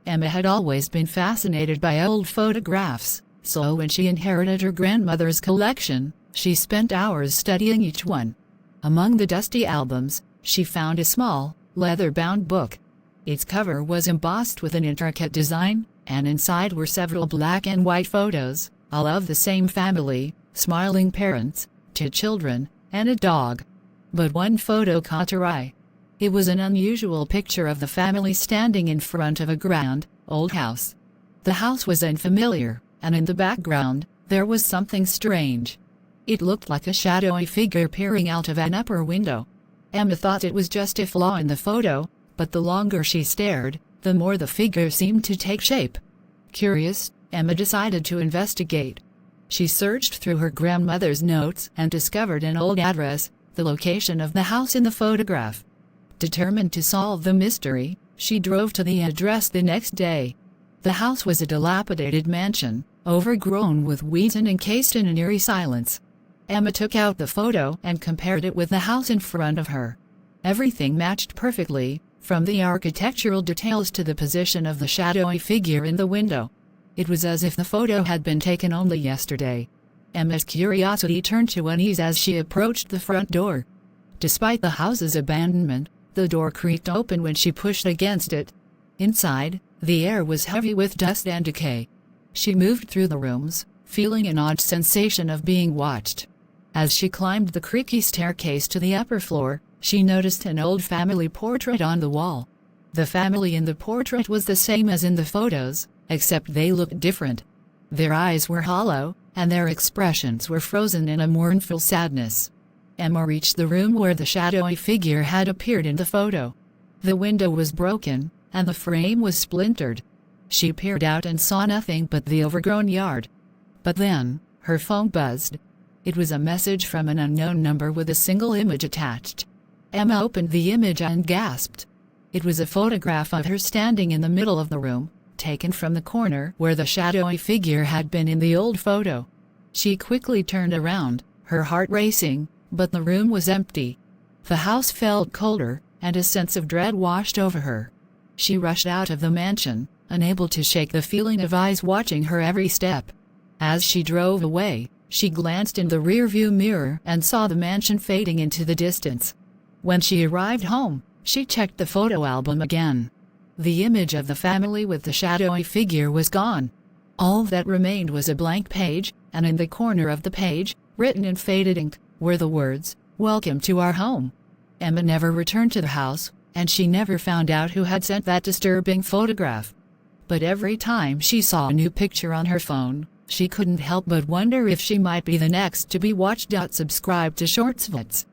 Emma had always been fascinated by old photographs, so when she inherited her grandmother's collection, she spent hours studying each one. Among the dusty albums, she found a small, leather-bound book. Its cover was embossed with an intricate design, and inside were several black and white photos, all of the same family, smiling parents, 2 children, and a dog. But one photo caught her eye. It was an unusual picture of the family standing in front of a grand, old house. The house was unfamiliar, and in the background, there was something strange. It looked like a shadowy figure peering out of an upper window. Emma thought it was just a flaw in the photo, but the longer she stared, the more the figure seemed to take shape. Curious, Emma decided to investigate. She searched through her grandmother's notes and discovered an old address, the location of the house in the photograph. Determined to solve the mystery, she drove to the address the next day. The house was a dilapidated mansion, overgrown with weeds and encased in an eerie silence. Emma took out the photo and compared it with the house in front of her. Everything matched perfectly, from the architectural details to the position of the shadowy figure in the window. It was as if the photo had been taken only yesterday. Emma's curiosity turned to unease as she approached the front door. Despite the house's abandonment, the door creaked open when she pushed against it. Inside, the air was heavy with dust and decay. She moved through the rooms, feeling an odd sensation of being watched. As she climbed the creaky staircase to the upper floor, she noticed an old family portrait on the wall. The family in the portrait was the same as in the photos, except they looked different. Their eyes were hollow, and their expressions were frozen in a mournful sadness. Emma reached the room where the shadowy figure had appeared in the photo. The window was broken, and the frame was splintered. She peered out and saw nothing but the overgrown yard. But then, her phone buzzed. It was a message from an unknown number with a single image attached. Emma opened the image and gasped. It was a photograph of her standing in the middle of the room, taken from the corner where the shadowy figure had been in the old photo. She quickly turned around, her heart racing, but the room was empty. The house felt colder, and a sense of dread washed over her. She rushed out of the mansion, unable to shake the feeling of eyes watching her every step. As she drove away, she glanced in the rearview mirror and saw the mansion fading into the distance. When she arrived home, she checked the photo album again. The image of the family with the shadowy figure was gone. All that remained was a blank page, and in the corner of the page, written in faded ink, were the words, "Welcome to our home." Emma never returned to the house, and she never found out who had sent that disturbing photograph. But every time she saw a new picture on her phone, she couldn't help but wonder if she might be the next to be watched. Subscribe to Shortsvets.